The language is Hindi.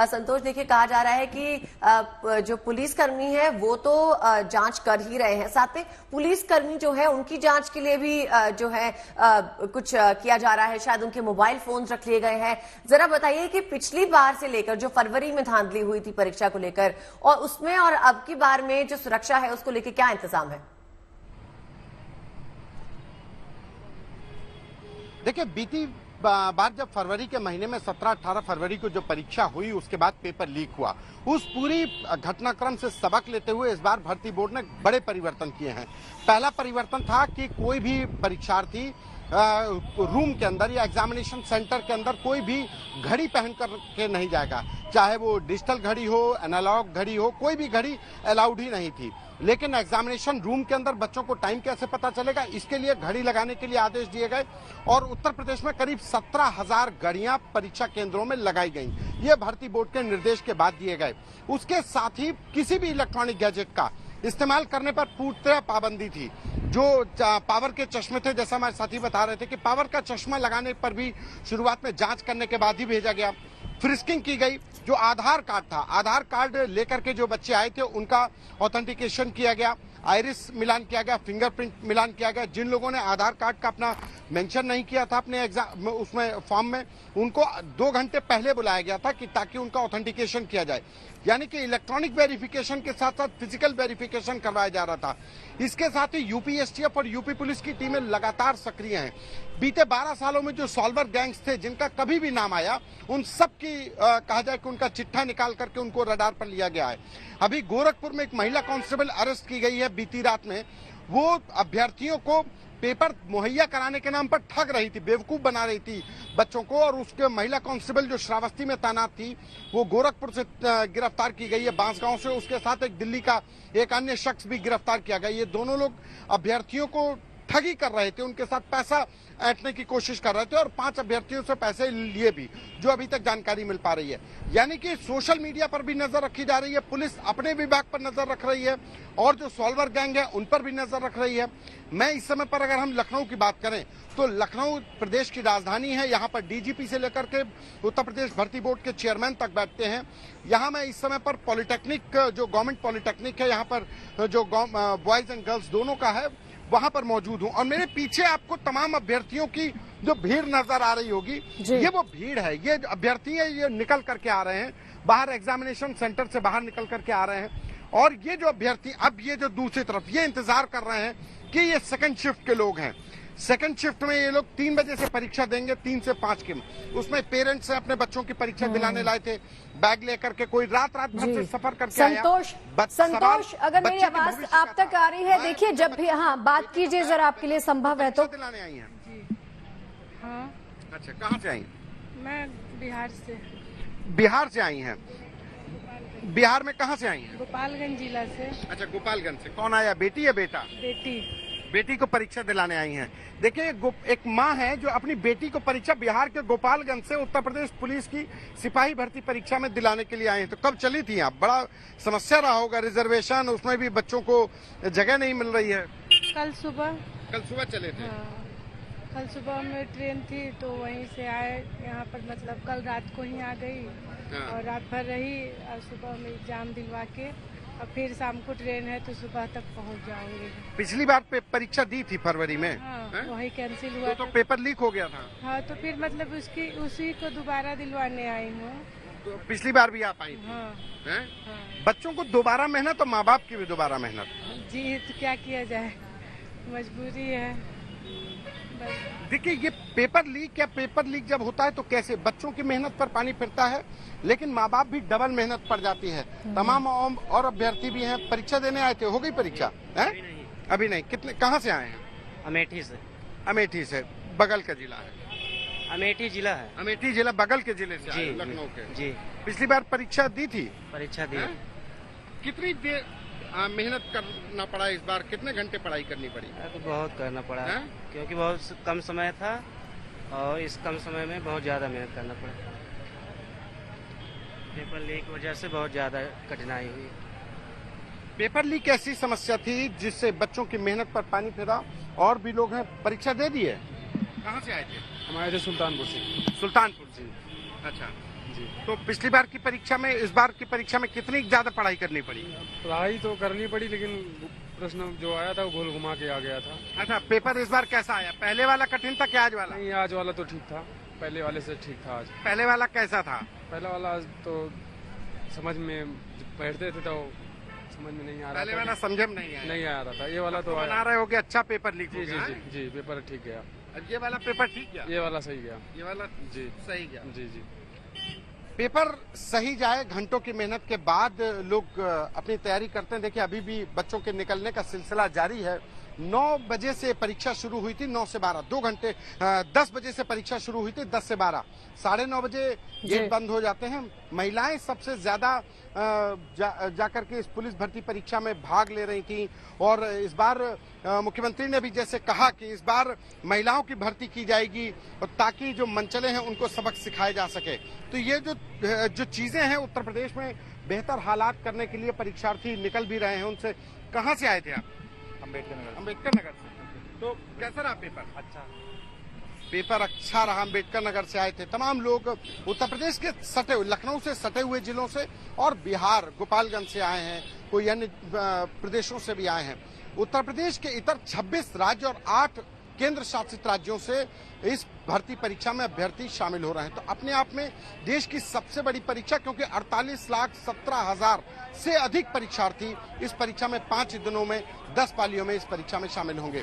संतोष, देखिए कहा जा रहा है कि जो पुलिसकर्मी है वो तो जांच कर ही रहे हैं, साथ में पुलिसकर्मी जो है उनकी जांच के लिए भी जो है कुछ किया जा रहा है, शायद उनके मोबाइल फोन रख लिए गए हैं। जरा बताइए कि पिछली बार से लेकर जो फरवरी में धांधली हुई थी परीक्षा को लेकर, और उसमें और अब की बार में जो सुरक्षा है उसको लेकर क्या इंतजाम है? देखिए, बीती बार जब फरवरी के महीने में 17-18 फरवरी को जो परीक्षा हुई उसके बाद पेपर लीक हुआ, उस पूरी घटनाक्रम से सबक लेते हुए इस बार भर्ती बोर्ड ने बड़े परिवर्तन किए हैं। पहला परिवर्तन था कि कोई भी परीक्षार्थी रूम के अंदर या एग्जामिनेशन सेंटर के अंदर कोई भी घड़ी पहन कर के नहीं जाएगा, चाहे वो डिजिटल घड़ी हो, एनालॉग घड़ी हो, कोई भी घड़ी अलाउड ही नहीं थी। लेकिन एग्जामिनेशन रूम के अंदर बच्चों को टाइम कैसे पता चलेगा, इसके लिए घड़ी लगाने के लिए आदेश दिए गए और उत्तर प्रदेश में करीब 17,000 घड़ियां परीक्षा केंद्रों में लगाई गई। ये भर्ती बोर्ड के निर्देश के बाद दिए गए। उसके साथ ही किसी भी इलेक्ट्रॉनिक गैजेट का इस्तेमाल करने पर पूरी तरह पाबंदी थी। जो पावर के चश्मे थे, जैसा हमारे साथी बता रहे थे कि पावर का चश्मा लगाने पर भी शुरुआत में जांच करने के बाद ही भेजा गया। फ्रिस्किंग की गई। जो आधार कार्ड था, आधार कार्ड लेकर के जो बच्चे आए थे उनका ऑथेंटिकेशन किया गया, आइरिस मिलान किया गया, फिंगरप्रिंट मिलान किया गया। जिन लोगों ने आधार कार्ड का अपना मेंशन नहीं किया था अपने एग्जाम उसमें फॉर्म में, उनको 2 घंटे पहले बुलाया गया था कि ताकि उनका ऑथेंटिकेशन किया जाए। यानी कि इलेक्ट्रॉनिक वेरिफिकेशन के साथ साथ फिजिकल वेरिफिकेशन करवाया जा रहा था। इसके साथ ही यूपीएसटीएफ और यूपी पुलिस की टीमें लगातार सक्रिय हैं। बीते 12 सालों में जो सॉल्वर गैंग्स थे जिनका कभी भी नाम आया, उन सब की कहा जाए कि उनका चिट्ठा निकाल करके उनको रडार पर लिया गया है। अभी गोरखपुर में एक महिला कांस्टेबल अरेस्ट की गई है बीती रात में। वो अभ्यर्थियों को पेपर मुहैया कराने के नाम पर ठग रही थी, बेवकूफ बना रही थी बच्चों को। और उसके महिला कांस्टेबल जो श्रावस्ती में तैनात थी वो गोरखपुर से गिरफ्तार की गई है, बांसगांव से। उसके साथ एक दिल्ली का एक अन्य शख्स भी गिरफ्तार किया गया। ये दोनों लोग अभ्यर्थियों को ठगी कर रहे थे, उनके साथ पैसा ऐंठने की कोशिश कर रहे थे और 5 अभ्यर्थियों से पैसे लिए भी, जो अभी तक जानकारी मिल पा रही है। यानी कि सोशल मीडिया पर भी नजर रखी जा रही है, पुलिस अपने विभाग पर नजर रख रही है और जो सॉल्वर गैंग है उन पर भी नजर रख रही है। मैं इस समय पर अगर हम लखनऊ की बात करें तो लखनऊ प्रदेश की राजधानी है। यहाँ पर डीजीपी से लेकर के उत्तर प्रदेश भर्ती बोर्ड के चेयरमैन तक बैठते हैं। यहाँ मैं इस समय पर पॉलिटेक्निक, जो गवर्नमेंट पॉलिटेक्निक है, यहाँ पर जो बॉयज एंड गर्ल्स दोनों का है, वहां पर मौजूद हूं। और मेरे पीछे आपको तमाम अभ्यर्थियों की जो भीड़ नजर आ रही होगी, ये वो भीड़ है। ये अभ्यर्थी है, ये निकल करके आ रहे हैं बाहर, एग्जामिनेशन सेंटर से बाहर निकल करके आ रहे हैं। और ये जो अभ्यर्थी अब ये जो दूसरी तरफ ये इंतजार कर रहे हैं कि ये सेकंड शिफ्ट के लोग हैं। सेकंड शिफ्ट में ये लोग 3 बजे से परीक्षा देंगे, 3 से 5 की। उसमें पेरेंट्स से अपने बच्चों की परीक्षा दिलाने लाए थे, बैग लेकर के, कोई रात भर से सफर करके आया। संतोष, अगर मेरी आवाज आप तक आ रही है, देखिए जब भी बात कीजिए जरा, आपके लिए संभव है तो। दिलाने आई हैं? हाँ। अच्छा, कहाँ से आई? मैं बिहार से। बिहार से आई हैं? बिहार में कहाँ से आई हैं? गोपालगंज जिला से। अच्छा, गोपालगंज से। कौन आया, बेटी या बेटा? बेटी। बेटी को परीक्षा दिलाने आई हैं। देखिए, एक माँ है जो अपनी बेटी को परीक्षा बिहार के गोपालगंज से उत्तर प्रदेश पुलिस की सिपाही भर्ती परीक्षा में दिलाने के लिए आई हैं। तो कब चली थी आप? बड़ा समस्या रहा होगा, रिजर्वेशन, उसमें भी बच्चों को जगह नहीं मिल रही है। कल सुबह चले थे? हाँ, कल सुबह में ट्रेन थी तो वहीं से आए यहाँ पर, मतलब कल रात को ही आ गई। हाँ। और रात भर रही और सुबह में एग्जाम दिलवा के और फिर शाम को ट्रेन है तो सुबह तक पहुँच जाऊंगी। पिछली बार परीक्षा दी थी फरवरी में। हाँ, वही कैंसिल हुआ तो पेपर लीक हो गया था। हाँ, तो फिर मतलब उसी को दोबारा दिलवाने आई हूँ। तो पिछली बार भी आप आई थी? हाँ, हैं? हाँ। बच्चों को दोबारा मेहनत और माँ बाप की भी दोबारा मेहनत। जी, तो क्या किया जाए, मजबूरी है। देखिए, ये पेपर लीक जब होता है तो कैसे बच्चों की मेहनत पर पानी फिरता है, लेकिन माँ बाप भी डबल मेहनत पड़ जाती है। तमाम और अभ्यर्थी भी हैं। परीक्षा देने आए थे, हो गई परीक्षा? अभी नहीं। कितने, कहाँ से आए हैं? अमेठी से। अमेठी से, बगल का जिला है? अमेठी जिला है। अमेठी जिला बगल के जिले से आए, लखनऊ के। जी। पिछली बार परीक्षा दी थी? परीक्षा दी। कितनी देर मेहनत करना पड़ा इस बार? कितने घंटे पढ़ाई करनी पड़ी? तो बहुत करना पड़ा है, क्योंकि बहुत कम समय था और इस कम समय में बहुत ज्यादा मेहनत करना पड़ा। पेपर लीक की वजह से बहुत ज्यादा कठिनाई हुई। पेपर लीक ऐसी समस्या थी जिससे बच्चों की मेहनत पर पानी फिरा। और भी लोग हैं, परीक्षा दे दी है? कहाँ से आए थे? हम आए थे सुल्तानपुर से। सुल्तानपुर से। अच्छा, जी। तो पिछली बार की परीक्षा में इस बार की परीक्षा में कितनी ज्यादा पढ़ाई करनी पड़ी? पढ़ाई तो करनी पड़ी, लेकिन प्रश्न जो आया था वो गोल घुमा के आ गया था। अच्छा, पेपर इस बार कैसा आया? पहले वाला कठिन था क्या आज वाला? नहीं, आज वाला तो ठीक था, पहले वाले से ठीक था। आज पहले वाला कैसा था? पहला वाला तो समझ में बैठते थे तो समझ में नहीं आ रहा पहले था। वाला समझ में नहीं आया। नहीं आ रहा था, ये वाला तो बना आया। रहे हो कि अच्छा पेपर लीक हो जी जी गया? जी जी, पेपर ठीक गया। ये वाला पेपर ठीक गया? ये वाला सही गया। ये वाला जी सही गया। जी जी। पेपर सही जाए, घंटों की मेहनत के बाद लोग अपनी तैयारी करते हैं। देखिए, अभी भी बच्चों के निकलने का सिलसिला जारी है। 9 बजे से परीक्षा शुरू हुई थी, 9 से 12 2 घंटे। 10 बजे से परीक्षा शुरू हुई थी, 10 से 12। 9:30 बजे गेट बंद हो जाते हैं। महिलाएं सबसे ज्यादा जाकर के इस पुलिस भर्ती परीक्षा में भाग ले रही थी। और इस बार मुख्यमंत्री ने भी जैसे कहा कि इस बार महिलाओं की भर्ती की जाएगी और ताकि जो मनचले हैं उनको सबक सिखाए जा सके। तो ये जो चीजें हैं, उत्तर प्रदेश में बेहतर हालात करने के लिए परीक्षार्थी निकल भी रहे हैं। उनसे कहाँ से आए थे आप? अम्बेडकर नगर से। तो कैसा रहा पेपर? अच्छा, पेपर अच्छा रहा। अम्बेडकर नगर से आए थे तमाम लोग। उत्तर प्रदेश के सटे हुए, लखनऊ से सटे हुए जिलों से और बिहार गोपालगंज से आए हैं, कोई अन्य प्रदेशों से भी आए हैं। उत्तर प्रदेश के इतर 26 राज्य और 8 केंद्र शासित राज्यों से इस भर्ती परीक्षा में अभ्यर्थी शामिल हो रहे हैं। तो अपने आप में देश की सबसे बड़ी परीक्षा, क्योंकि 48,17,000 से अधिक परीक्षार्थी इस परीक्षा में 5 दिनों में 10 पालियों में इस परीक्षा में शामिल होंगे।